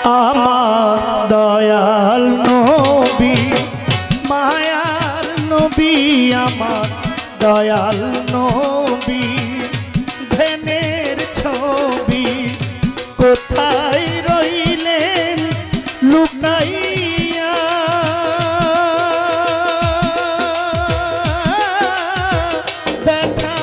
আমার দয়াল নবী মায়ার নবী আমার দয়াল নবী ধ্যানের ছবি কোথায় রইলেন লুকাইয়া দেখা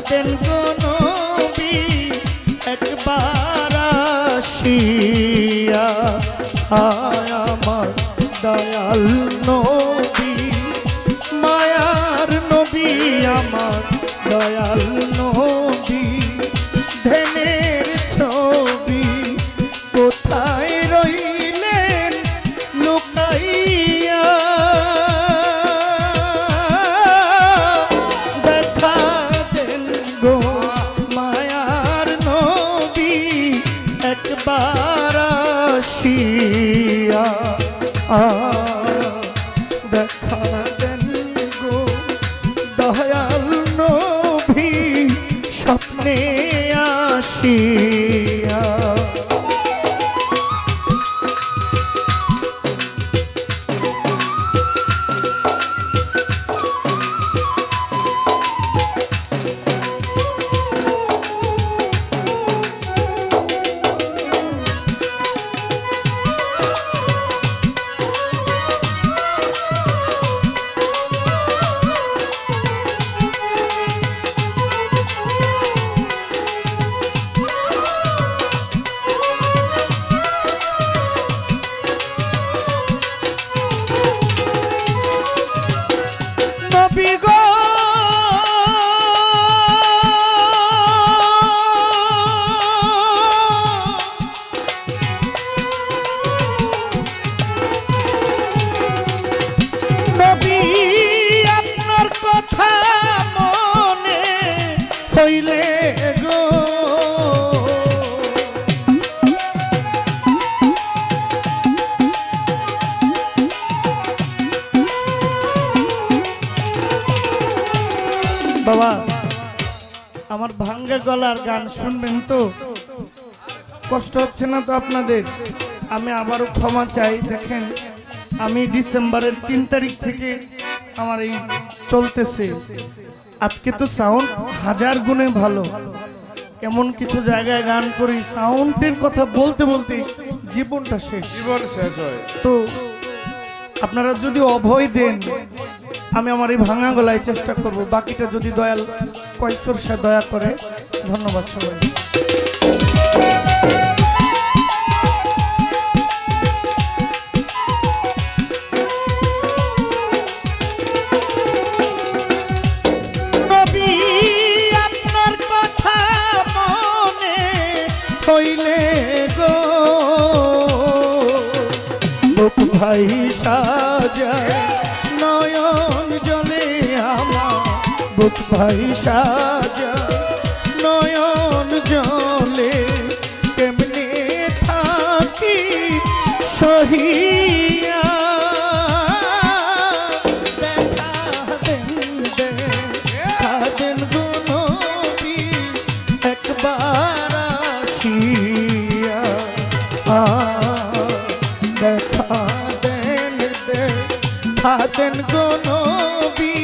দেন গো নবী একবার আসিয়া আমার দয়াল নবী মায়ার নবী আমার দয়াল নবী ধ্যানের ছবি কোথায় রইলেন লুকাইয়া দেখা দেন গো মায়ার নবী একবার আসিয়া দেখা দেন গো দয়াল নবী স্বপ্নে আসিয়া হইলে গো বাবা আমার ভাঙ্গা গলার গান শুনবেন তো কষ্ট হচ্ছে না তো আপনাদের আমি আবারও ক্ষমা চাই দেখেন আমি ডিসেম্বরের 3 তারিখ থেকে আমার এই চলতেছে আজকে তো সাউন্ড হাজার গুণে ভালো এমন কিছু জায়গায় গান করি সাউন্ডের কথা বলতে বলতে জীবনটা শেষ হয় তো আপনারা যদি অভয় দেন আমি আমার এই ভাঙা গলায় চেষ্টা করব বাকিটা যদি দয়াল কয়সর সে দয়া করে ধন্যবাদ সবাই হইলে গো বুক ভাই সাজায় নয়ন জলে আমার বুক ভাই সাজায় নয়ন জলে কেমনে থাকি সহিয়া দেখা দেন গো নবী একবার দেখা দেন গো নবী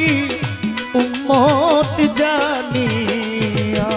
উম্মত জানিয়া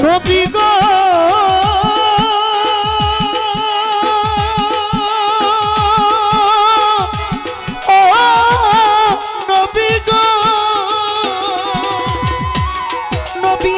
নবী গো ও নবী গো নবী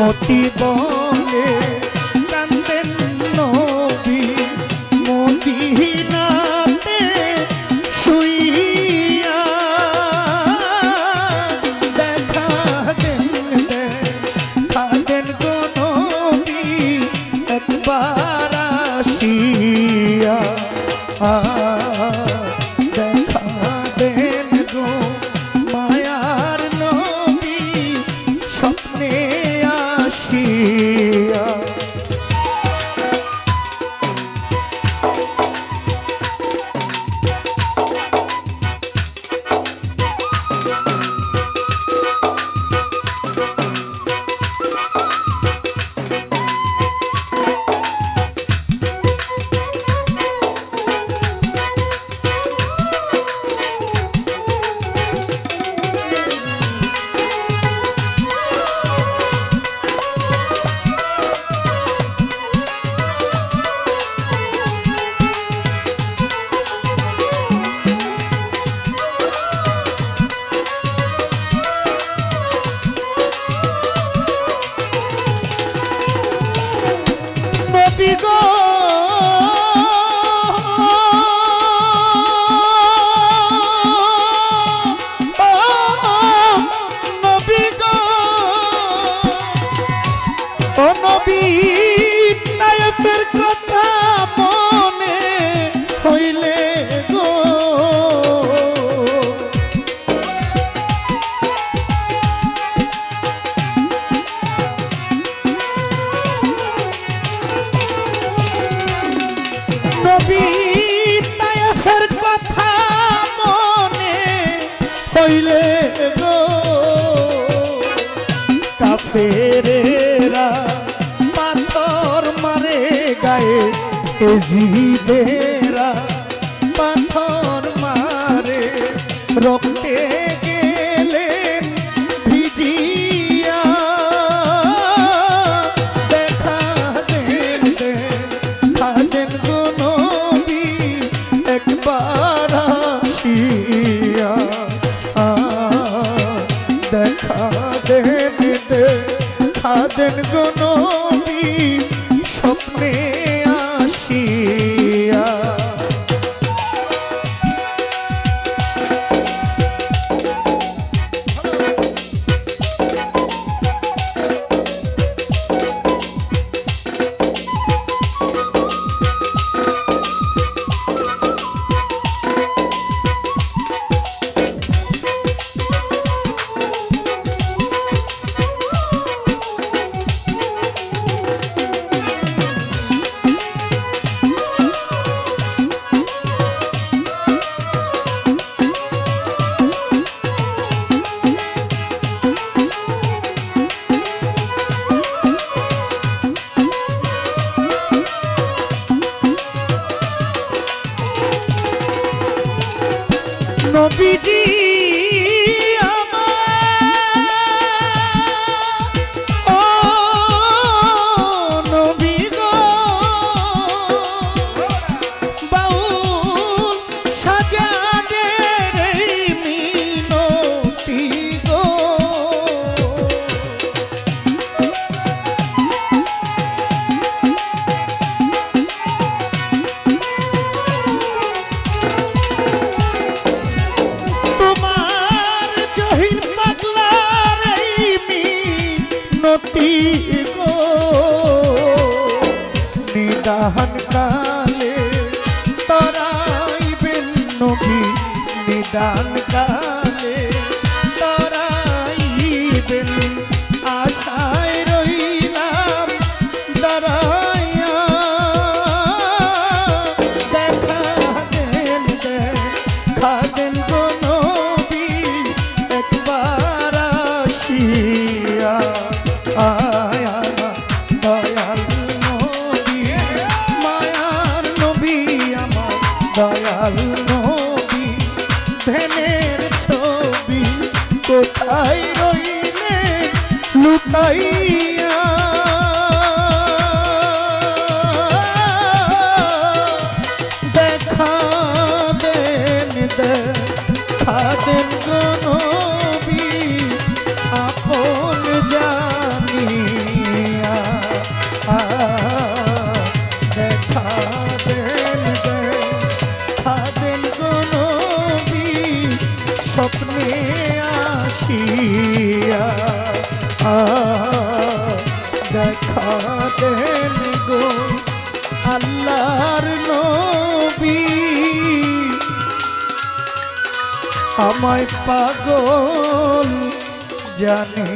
অতি বলে কান্দেন নবী মদিনাতে শুইয়া দেখা দেন গো নবী একবার আসিয়া দেখা দেন গো মায়ার নবী স্বপ্নে আসিয়া কথা মনে হইলে গো নবী তায়েফের কথা মনে হইলে গো কাফেরেরা পাথর মারে গায়ে এজিদেরা পাথর মারে রক্তে গেলেন ভিজিয়া দেখা দেন খাদেন গো নবী একবার আসিয়া দেখা দেন খাদেন গো নবী স্বপ্নে আসিয়া নবীজি গো নিদান কালে তরাইবেন নবী নিদান কালে তরাইবেন আশায় রইলাম দাঁড়াইয়া দেখা দেন খাদেন গো নবী একবার আসিয়া আয়া দয়াল নবী মায়ার নবী আমার দয়াল নবী ধ্যানের ছবি কোথায় রইলে লুকাইয়া দেখা দেন খাদেন গো নবী আপন জানি স্বপ্নে আসিয়া দেখা দেন গো আল্লাহর নবী আমায় পাগল জানে